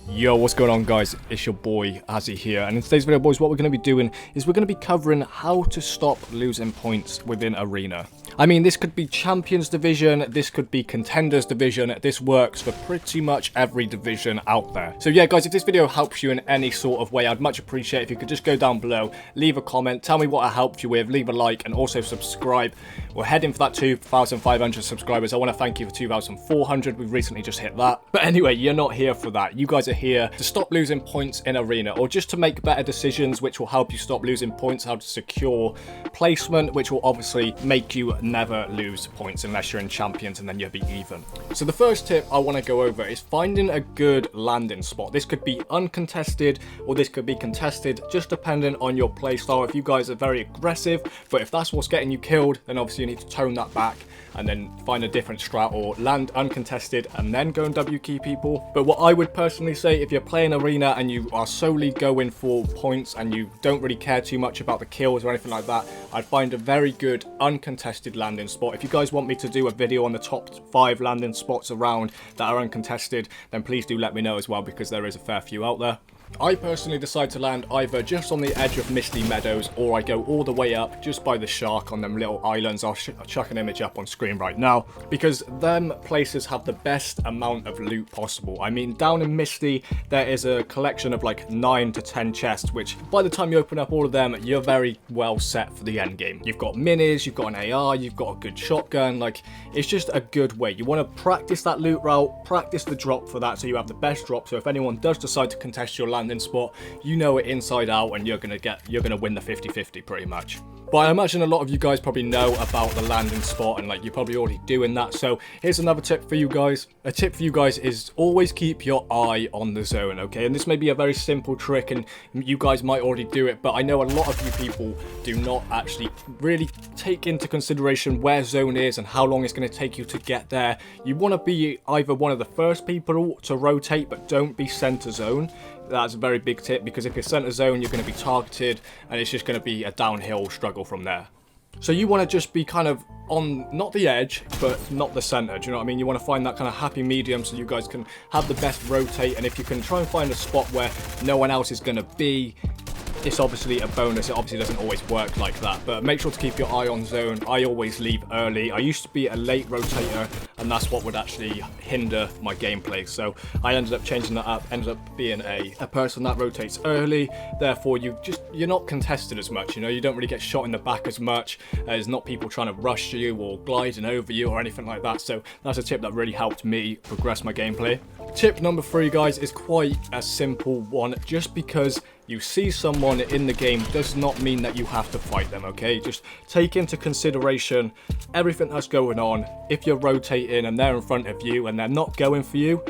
Yo, what's going on, guys? It's your boy Azzy here, and in today's video, boys, what we're going to be doing is we're going to be covering how to stop losing points within Arena. I mean, this could be Champions Division, this could be Contenders Division, this works for pretty much every division out there. So yeah, guys, if this video helps you in any sort of way, I'd much appreciate if you could just go down below, leave a comment, tell me what I helped you with, leave a like, and also subscribe. We're heading for that 2,500 subscribers. I want to thank you for 2,400. We've recently just hit that. But anyway, you're not here for that. You guys are here to stop losing points in Arena, or just to make better decisions which will help you stop losing points, how to secure placement, which will obviously make you never lose points unless you're in Champions, and then you'll be even. So the first tip I want to go over is finding a good landing spot. This could be uncontested or this could be contested, just depending on your playstyle. If you guys are very aggressive, but if that's what's getting you killed, then obviously you need to tone that back and then find a different strat, or land uncontested and then go and W key people. But what I would personally say, if you're playing Arena and you are solely going for points and you don't really care too much about the kills or anything like that, I'd find a very good uncontested landing spot. If you guys want me to do a video on the top 5 landing spots around that are uncontested, then please do let me know as well, because there is a fair few out there. I personally decide to land either just on the edge of Misty Meadows, or I go all the way up just by the shark on them little islands. I'll chuck an image up on screen right now, because them places have the best amount of loot possible. I mean, down in Misty, there is a collection of like 9 to 10 chests, which by the time you open up all of them, you're very well set for the end game. You've got minis, you've got an AR, you've got a good shotgun. Like, it's just a good way. You want to practice that loot route, practice the drop for that, so you have the best drop. So if anyone does decide to contest your landing spot, you know it inside out, and you're gonna win the 50-50 pretty much. But I imagine a lot of you guys probably know about the landing spot, and like you're probably already doing that. So here's another tip for you guys. A tip for you guys is always keep your eye on the zone, okay? And this may be a very simple trick and you guys might already do it, but I know a lot of you people do not actually really take into consideration where zone is and how long it's going to take you to get there. You want to be either one of the first people to rotate, but don't be center zone. That's a very big tip, because if you're center zone, you're going to be targeted and it's just going to be a downhill struggle from there. So you want to just be kind of on, not the edge, but not the center. Do you know what I mean? You want to find that kind of happy medium so you guys can have the best rotate. And if you can try and find a spot where no one else is going to be, it's obviously a bonus. It obviously doesn't always work like that, but make sure to keep your eye on zone. I always leave early. I used to be a late rotator, and that's what would actually hinder my gameplay. So I ended up changing that up, ended up being a person that rotates early. Therefore, you're not contested as much. You know, you don't really get shot in the back as much. There's not people trying to rush you or gliding over you or anything like that. So that's a tip that really helped me progress my gameplay. Tip number 3, guys, is quite a simple one. Just because you see someone in the game does not mean that you have to fight them, okay? Just take into consideration everything that's going on. If you're rotating and they're in front of you and they're not going for you,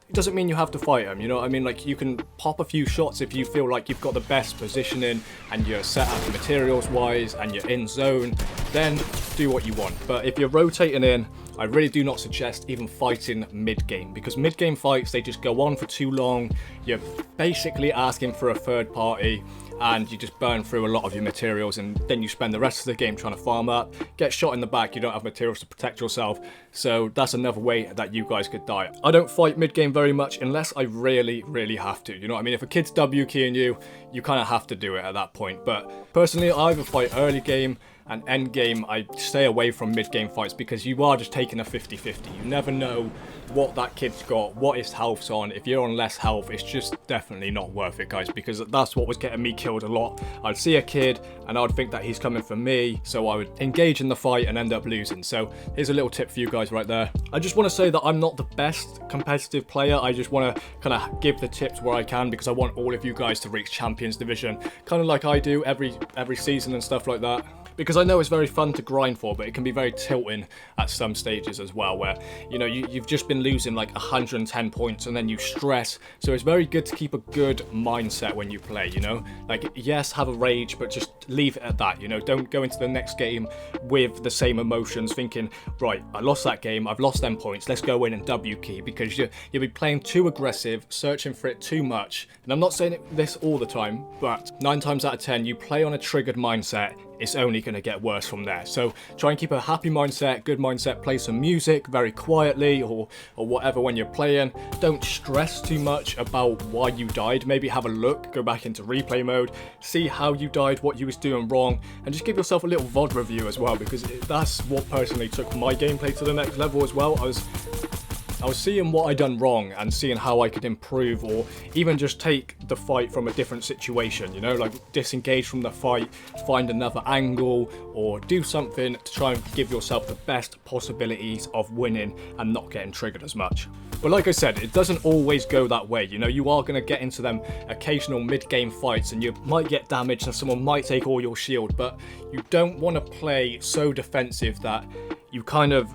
it doesn't mean you have to fight them, you know what I mean? Like, you can pop a few shots if you feel like you've got the best positioning and you're set up materials wise and you're in zone, then do what you want. But if you're rotating in, I really do not suggest even fighting mid-game, because mid-game fights, they just go on for too long. You're basically asking for a third party and you just burn through a lot of your materials, and then you spend the rest of the game trying to farm up, get shot in the back, you don't have materials to protect yourself. So that's another way that you guys could die. I don't fight mid-game very much unless I really have to, you know what I mean? If a kid's W keying you, you kind of have to do it at that point. But personally, I either fight early game, and end game, I stay away from mid-game fights, because you are just taking a 50-50. You never know what that kid's got, what his health's on. If you're on less health, it's just definitely not worth it, guys, because that's what was getting me killed a lot. I'd see a kid and I'd think that he's coming for me, so I would engage in the fight and end up losing. So here's a little tip for you guys right there. I just want to say that I'm not the best competitive player. I just want to kind of give the tips where I can, because I want all of you guys to reach Champions Division, kind of like I do every season and stuff like that. Because I know it's very fun to grind for, but it can be very tilting at some stages as well, where, you know, you've just been losing like 110 points and then you stress. So it's very good to keep a good mindset when you play, you know? Like, yes, have a rage, but just leave it at that, you know? Don't go into the next game with the same emotions, thinking, right, I lost that game, I've lost them points, let's go in and W key, because you'll be playing too aggressive, searching for it too much. And I'm not saying this all the time, but 9 times out of 10, you play on a triggered mindset, it's only going to get worse from there. So try and keep a happy mindset, good mindset, play some music very quietly or whatever when you're playing. Don't stress too much about why you died. Maybe have a look, go back into replay mode, see how you died, what you was doing wrong, and just give yourself a little VOD review as well, because that's what personally took my gameplay to the next level as well. I was seeing what I'd done wrong and seeing how I could improve, or even just take the fight from a different situation, you know, like disengage from the fight, find another angle, or do something to try and give yourself the best possibilities of winning and not getting triggered as much. But like I said, it doesn't always go that way, you know, you are going to get into them occasional mid-game fights and you might get damaged and someone might take all your shield, but you don't want to play so defensive that you kind of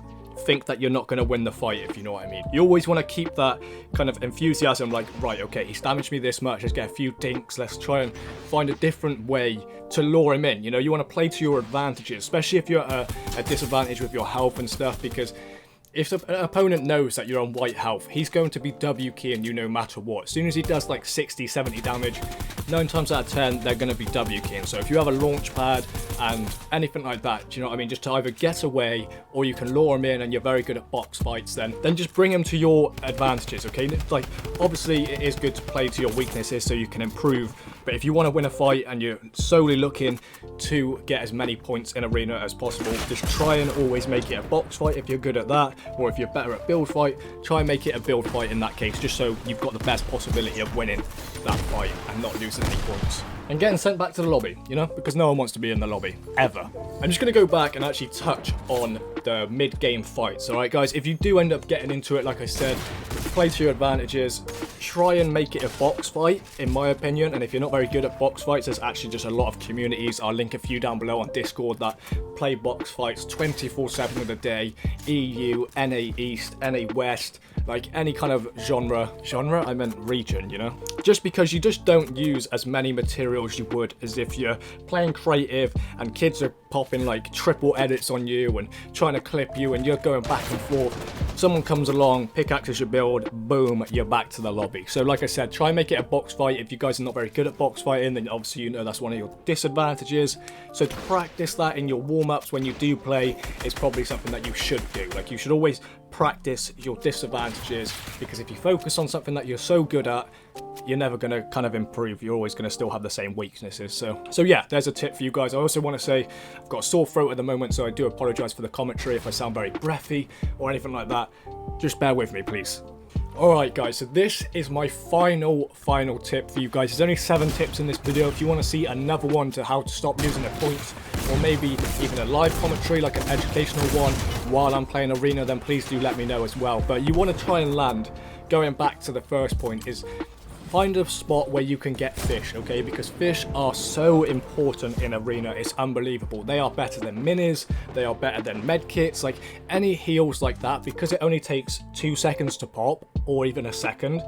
think that you're not going to win the fight, if you know what I mean. You always want to keep that kind of enthusiasm, like, right, okay, he's damaged me this much, let's get a few dinks, let's try and find a different way to lure him in. You know, you want to play to your advantages, especially if you're at a disadvantage with your health and stuff, because if an opponent knows that you're on white health, he's going to be W keying you no matter what. As soon as he does like 60, 70 damage, 9 times out of 10, they're going to be W keying. So if you have a launch pad and anything like that, do you know what I mean? Just to either get away or you can lure him in and you're very good at box fights, then just bring him to your advantages, okay? Like, obviously it is good to play to your weaknesses so you can improve. But if you want to win a fight and you're solely looking to get as many points in arena as possible, just try and always make it a box fight if you're good at that, or if you're better at build fight, try and make it a build fight in that case, just so you've got the best possibility of winning that fight and not losing any points. And getting sent back to the lobby, you know, because no one wants to be in the lobby, ever. I'm just going to go back and actually touch on the mid-game fights, alright guys? If you do end up getting into it, like I said, play to your advantages, try and make it a box fight, in my opinion, and if you're not very good at box fights, there's actually just a lot of communities, I'll link a few down below on Discord, that play box fights 24/7 of the day, EU, NA East, NA West, like any kind of genre, I meant region, you know? Just because you just don't use as many materials you would as if you're playing creative and kids are popping like triple edits on you and trying to clip you and you're going back and forth. Someone comes along, pickaxes your build, boom, you're back to the lobby. So like I said, try and make it a box fight. If you guys are not very good at box fighting, then obviously you know that's one of your disadvantages. So to practice that in your warm-ups when you do play is probably something that you should do. Like, you should always practice your disadvantages, because if you focus on something that you're so good at, you're never going to kind of improve. You're always going to still have the same weaknesses. So yeah, there's a tip for you guys. I also want to say I've got a sore throat at the moment, so I do apologize for the commentary if I sound very breathy or anything like that. Just bear with me, please. Alright guys, so this is my final tip for you guys. There's only 7 tips in this video. If you want to see another one to how to stop losing the points, or maybe even a live commentary, like an educational one while I'm playing arena, then please do let me know as well. But you want to try and land, going back to the first point, is find a spot where you can get fish, okay? Because fish are so important in arena, it's unbelievable. They are better than minis, they are better than medkits, like any heals like that, because it only takes 2 seconds to pop, or even a second,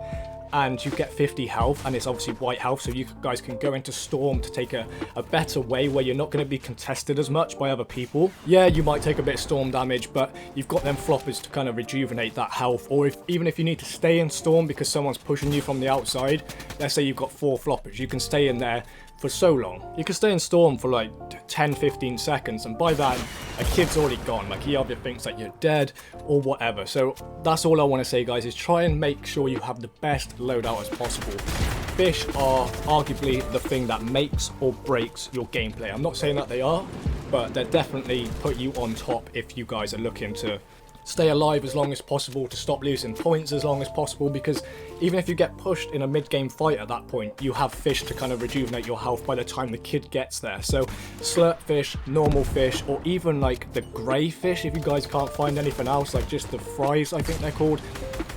and you get 50 health, and it's obviously white health, so you guys can go into Storm to take a better way where you're not going to be contested as much by other people. Yeah, you might take a bit of Storm damage, but you've got them floppers to kind of rejuvenate that health, or even if you need to stay in Storm because someone's pushing you from the outside, let's say you've got 4 floppers, you can stay in there for so long. You can stay in Storm for like 10-15 seconds, and by that a kid's already gone. Like, he either thinks that you're dead or whatever. So that's all I want to say, guys, is try and make sure you have the best loadout as possible. Fish are arguably the thing that makes or breaks your gameplay. I'm not saying that they are, but they definitely put you on top if you guys are looking to stay alive as long as possible, to stop losing points as long as possible, because even if you get pushed in a mid-game fight at that point, you have fish to kind of rejuvenate your health by the time the kid gets there. So slurp fish, normal fish, or even like the grey fish, if you guys can't find anything else, like just the fries, I think they're called.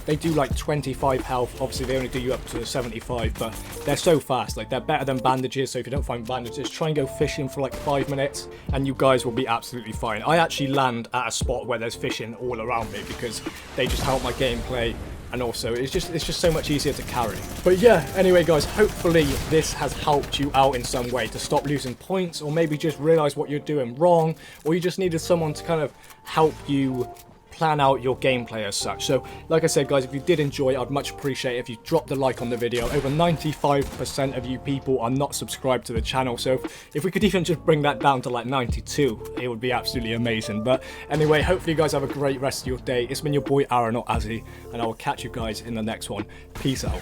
They do like 25 health, obviously they only do you up to 75, but they're so fast, like they're better than bandages. So if you don't find bandages, try and go fishing for like 5 minutes and you guys will be absolutely fine. I actually land at a spot where there's fishing all around me because they just help my gameplay, and also it's just so much easier to carry. But yeah, anyway guys, hopefully this has helped you out in some way to stop losing points, or maybe just realize what you're doing wrong, or you just needed someone to kind of help you plan out your gameplay as such. So like I said, guys, if you did enjoy, I'd much appreciate it if you dropped a like on the video. Over 95% of you people are not subscribed to the channel, so if we could even just bring that down to like 92, it would be absolutely amazing. But anyway, hopefully you guys have a great rest of your day. It's been your boy Aaron, not Azzy, and I will catch you guys in the next one. Peace out.